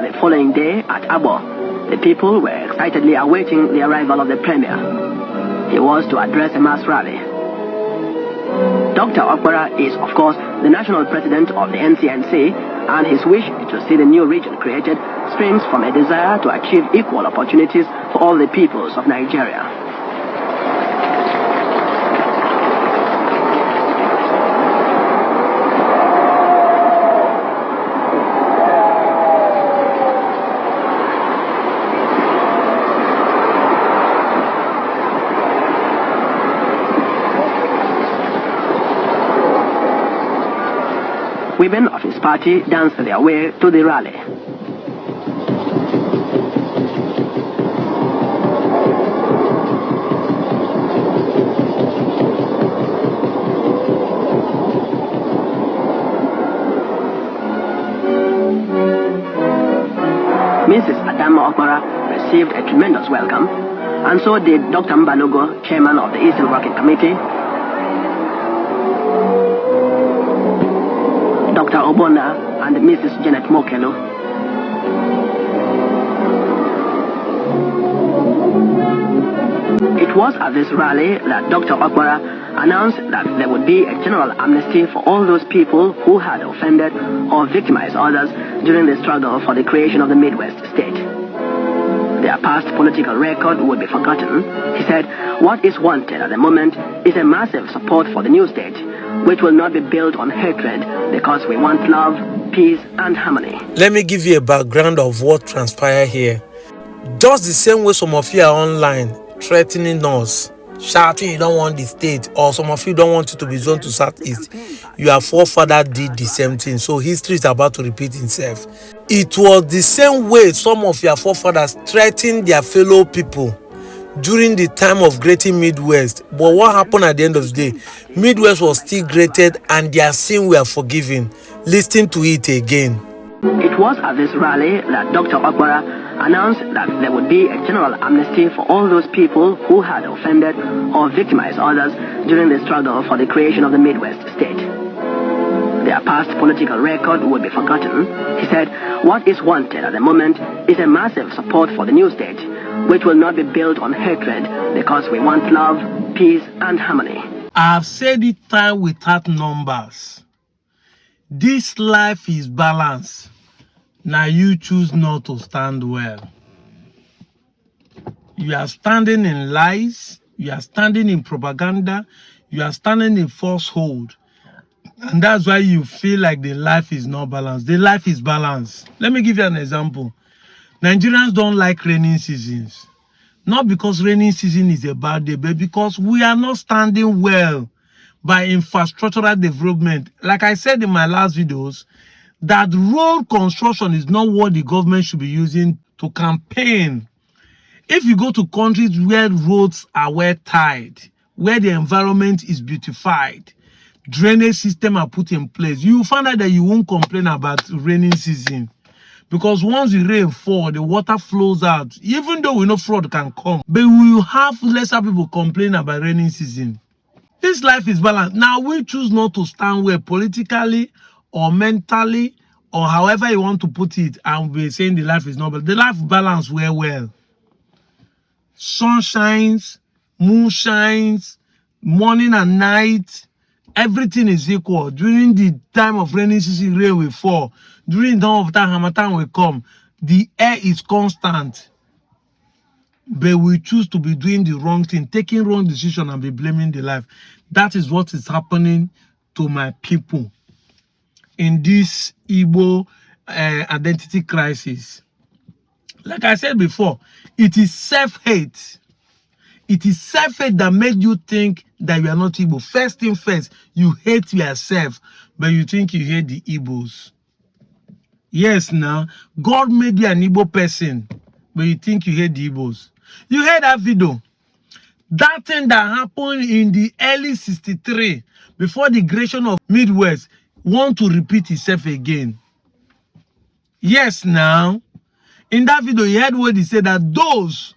the following day at Abbo, the people were excitedly awaiting the arrival of the Premier. He was to address a mass rally. Dr. Okpara is, of course, the national president of the NCNC, and his wish to see the new region created springs from a desire to achieve equal opportunities for all the peoples of Nigeria. Women of his party danced their way to the rally. Mrs. Adama Okpara received a tremendous welcome, and so did Dr. Mbalogo, chairman of the Eastern Working Committee, Dr. Obona and Mrs. Janet Mokelo. It was at this rally that Dr. Okpara announced that there would be a general amnesty for all those people who had offended or victimized others during the struggle for the creation of the Midwest state. Their past political record would be forgotten. He said, what is wanted at the moment is a massive support for the new state, which will not be built on hatred, because we want love, peace, and harmony. Let me give you a background of what transpired here. Just the same way some of you are online threatening us, shouting you don't want the state, or some of you don't want it to be zoned to Southeast. Your forefather did the same thing, so history is about to repeat itself. It was the same way some of your forefathers threatened their fellow people during the time of creating Midwest. But what happened at the end of the day? Midwest was still created and their sin were forgiven. Listen to it again. It was at this rally that Dr. Okpara announced that there would be a general amnesty for all those people who had offended or victimized others during the struggle for the creation of the Midwest state. Their past political record would be forgotten. He said, what is wanted at the moment is a massive support for the new state, which will not be built on hatred, because we want love, peace, and harmony. I've said it time without numbers. This life is balanced. Now you choose not to stand well. You are standing in lies, you are standing in propaganda, you are standing in falsehood. And that's why you feel like the life is not balanced. The life is balanced. Let me give you an example. Nigerians don't like rainy seasons. Not because rainy season is a bad day, but because we are not standing well by infrastructural development. Like I said in my last videos, that road construction is not what the government should be using to campaign. If you go to countries where roads are well tied, where the environment is beautified, drainage system are put in place, you will find out that you won't complain about rainy season. Because once the rain falls, the water flows out. Even though we know flood can come, but we will have lesser people complain about rainy season. This life is balanced. Now we choose not to stand well politically or mentally or however you want to put it, and we're saying the life is not balanced. The life balance well. Sun shines, moon shines, morning and night. Everything is equal. During the time of rainy season, rain will fall. During the time of time, Harmattan will come. The air is constant. But we choose to be doing the wrong thing, taking wrong decision and be blaming the life. That is what is happening to my people in this Igbo identity crisis. Like I said before, it is self-hate. It is self-hate that made you think that you are not Igbo. First thing first, you hate yourself, but you think you hate the Igbos. Yes, now, God made you an Igbo person, but you think you hate the Igbos. You heard that video. That thing that happened in the early 63, before the creation of Midwest, want to repeat itself again. Yes, now, in that video, you heard what he said, that those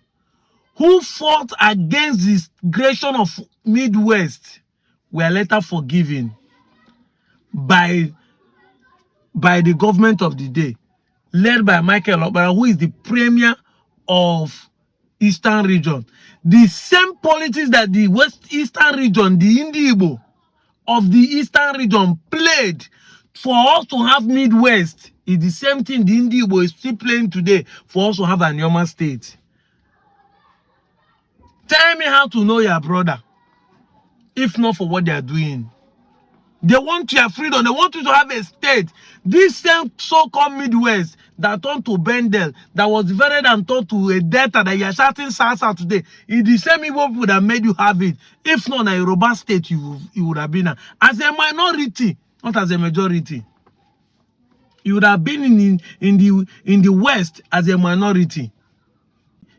who fought against this creation of Midwest were later forgiven by the government of the day. led by Michael Obara, who is the premier of Eastern region. The same politics that the West Eastern region, the Igbo of the Eastern region played for us to have Midwest is the same thing the Igbo is still playing today for us to have Anioma state. Tell me how to know your brother, if not for what they are doing. They want your freedom. They want you to have a state. This same so-called Midwest that turned to Bendel, that was divided and turned to a Delta that you are shouting Sasa today, is the same Igbo people that made you have it. If not, a Yoruba state, you would have been as a minority, not as a majority. You would have been in the West as a minority.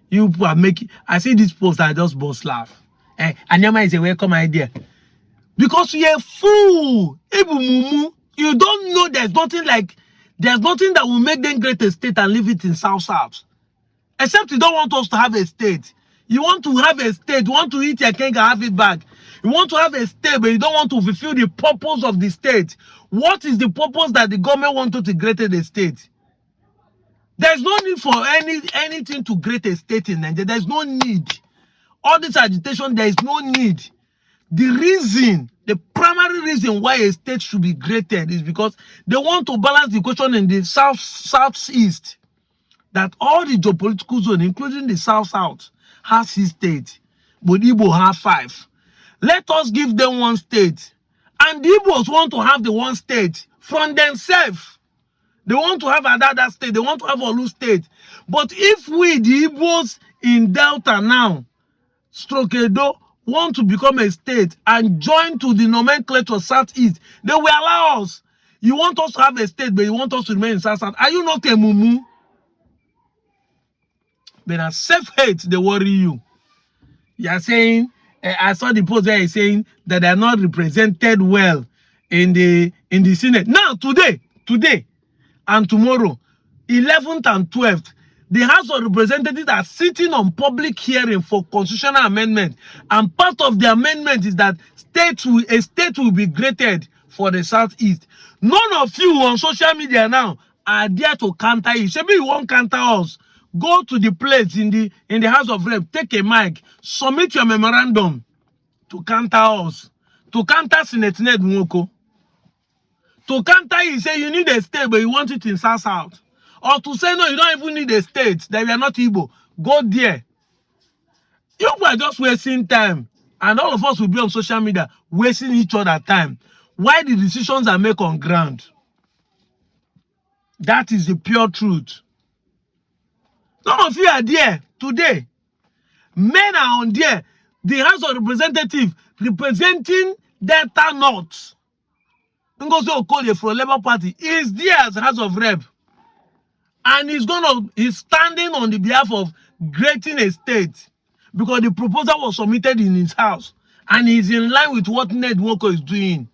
You people are making. I see this post, I just bust laugh. Anioma is a welcome idea. Because you're a fool. You don't know there's nothing that will make them great a state and leave it in South. Except you don't want us to have a state. You want to have a state, you want to eat your cake and have it back. You want to have a state, but you don't want to fulfill the purpose of the state. What is the purpose that the government wanted to create a state? There's no need for anything to create a state in Nigeria. There's no need. All this agitation, there is no need. The primary reason why a state should be created is because they want to balance the question in the southeast. That all the geopolitical zone, including the south, has 6 states, but Igbo have 5. Let us give them 1 state. And the Igbos want to have the 1 state from themselves. They want to have another state. They want to have a Olu state. But if we, the Igbos in Delta now, Stroke Edo, want to become a state and join to the nomenclature southeast, they will allow us. You want us to have a state, but you want us to remain in south. Are you not a mumu? But as self-hate, they worry you. You are saying, I saw the post where he's saying that they are not represented well in the Senate. Now, today, and tomorrow, 11th and 12th, the House of Representatives are sitting on public hearing for constitutional amendment. And part of the amendment is that a state will be created for the Southeast. None of you on social media now are there to counter it. Maybe you won't counter us. Go to the place in the House of Rep, take a mic, submit your memorandum to counter us. To counter Senate Ned Nwoko. To counter you say you need a state, but you want it in South. Or to say, no, you don't even need a state, that we are not Igbo. Go there. You are just wasting time. And all of us will be on social media, wasting each other time. Why the decisions are made on ground? That is the pure truth. None of you are there today. Men are on there. The House of Representatives representing Delta North. Ngozi Okolie for Labour Party is there as House of Rep. And he's standing on the behalf of creating a state because the proposal was submitted in his house and he's in line with what Ned Nwoko is doing.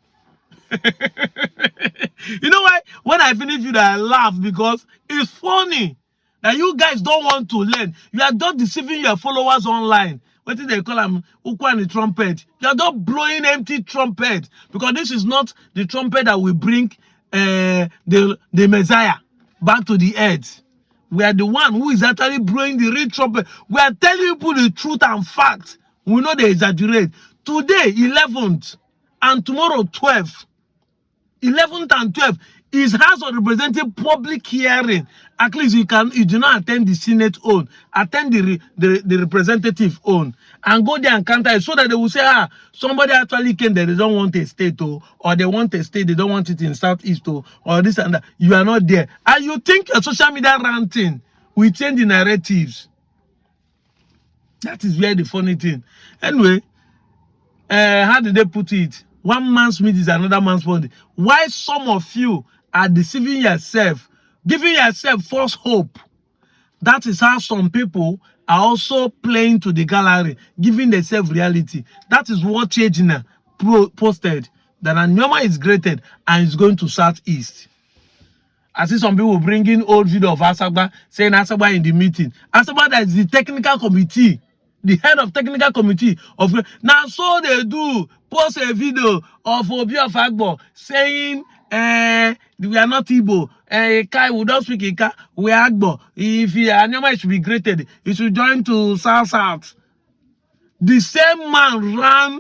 You know why? When I finish with that, I laugh because it's funny that you guys don't want to learn. You are just deceiving your followers online. What do they call them? Ukwani trumpet. You are just blowing empty trumpet because this is not the trumpet that will bring the Messiah back to the earth. We are the one who is actually blowing the real trumpet. We are telling people the truth and facts. We know they exaggerate. Today, 11th, and tomorrow, 12th. 11th and 12th is House of Representatives public hearing. At least you do not attend the Senate own. Attend the representative own. And go there and counter it so that they will say, somebody actually came there, they don't want a state, or they want a state, they don't want it in Southeast, or this and that. You are not there. And you think a social media ranting will change the narratives. That is very the funny thing. Anyway, how did they put it? One man's meat is another man's body. Why some of you are deceiving yourself, giving yourself false hope? That is how some people are also playing to the gallery, giving themselves reality. That is what Chejina posted, that Anioma is created and is going to Southeast. I see some people bringing old video of Asaba, saying Asaba in the meeting. Asaba, that is the technical committee, the head of technical committee of. Now, so they do post a video of Obi of Abbo saying the We are not Igbo. Kai, we don't speak Ika. We are Abbo. If Anioma should be graded, he should join to South. The same man ran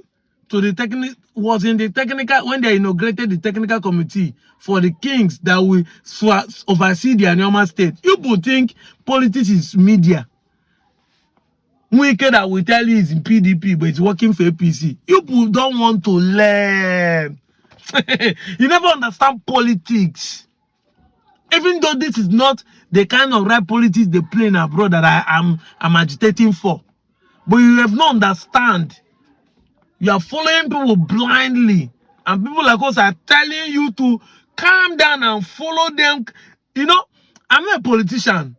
to the was in the technical when they inaugurated the technical committee for the kings that will oversee the Anioma state. You would think politics is media. Wike that will tell you is in PDP, but it's working for APC. You don't want to learn. You never understand politics. Even though this is not the kind of right politics they play in abroad that I'm agitating for. But you have not understand. You are following people blindly. And people like us are telling you to calm down and follow them. You know, I'm not a politician,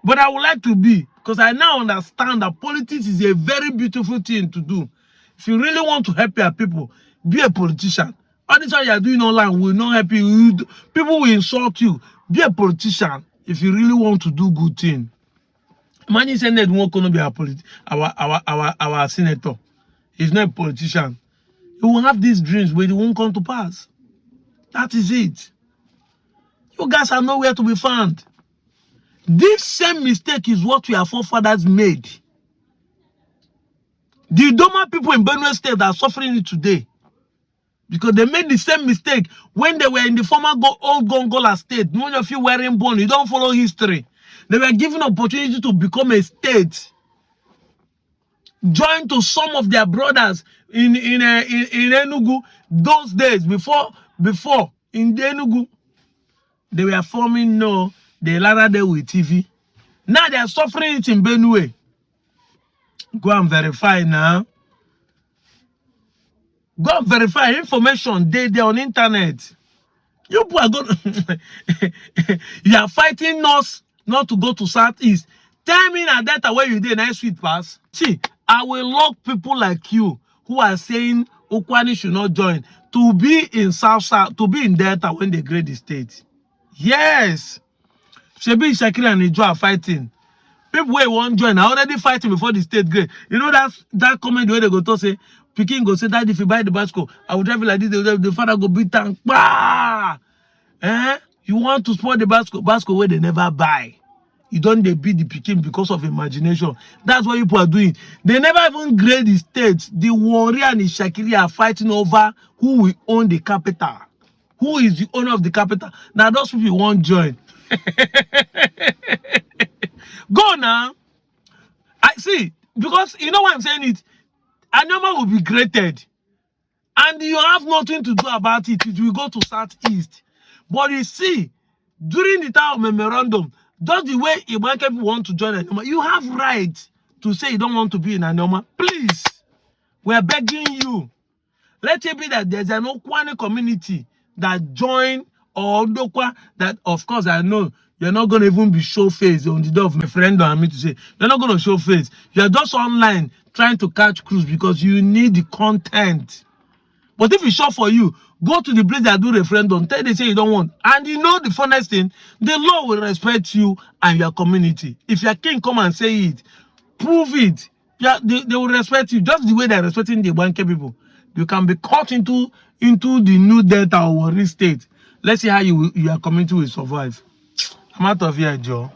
but I would like to be. Because I now understand that politics is a very beautiful thing to do. If you really want to help your people, be a politician. All this you are doing online will not help you. People will insult you. Be a politician if you really want to do good thing. Imagine saying that won't gonna be our senator. He's not a politician. He will have these dreams where they won't come to pass. That is it. You guys are nowhere to be found. This same mistake is what our forefathers made. The Doma people in Benue State are suffering it today. Because they made the same mistake when they were in the former old Gongola state. None of you weren't born. You don't follow history. They were given opportunity to become a state. Join to some of their brothers in Enugu those days before in Enugu. They were forming the ladder there with TV. Now they are suffering it in Benue. Go and verify now. Go and verify information they on internet. You people are going you are fighting us not to go to Southeast. Tell me that data where you did nice sweet pass. See, I will lock people like you who are saying Okwani should not join to be in South, to be in Delta when they grade the state. Yes. Shebi Shakira and Ijo are fighting. People who won't join are already fighting before the state grade. You know that comment where they go to say, Pikin go say that if you buy the bicycle, I will drive it like this, the father go beat tank. Bah! You want to spoil the bicycle where they never buy. You don't beat the Pikin because of imagination. That's what people are doing. They never even grade the state. The Warrior and the Shakiri are fighting over who will own the capital. Who is the owner of the capital? Now those people won't join. Go now. I see, because you know why I'm saying it. Anioma will be graded. And you have nothing to do about it. It will go to Southeast. But you see, during the time of memorandum, just the way Igbo people want to join Anioma, you have right to say you don't want to be in Anioma. Please, we are begging you. Let it be that there's an Okwani community that join or Dokwa that, of course, I know you're not going to even be show face on the door of my friend or me to say, you're not going to show face. You're just online trying to catch cruise because you need the content. But if it's short for you, go to the place that do referendum, tell they say you don't want. And you know the funniest thing, the law will respect you and your community. If your king come and say it, prove it. Yeah, they will respect you just the way they're respecting the Banke people. You can be caught into the new Delta or Warri state. Let's see how your community will survive. I'm out of here, Joe.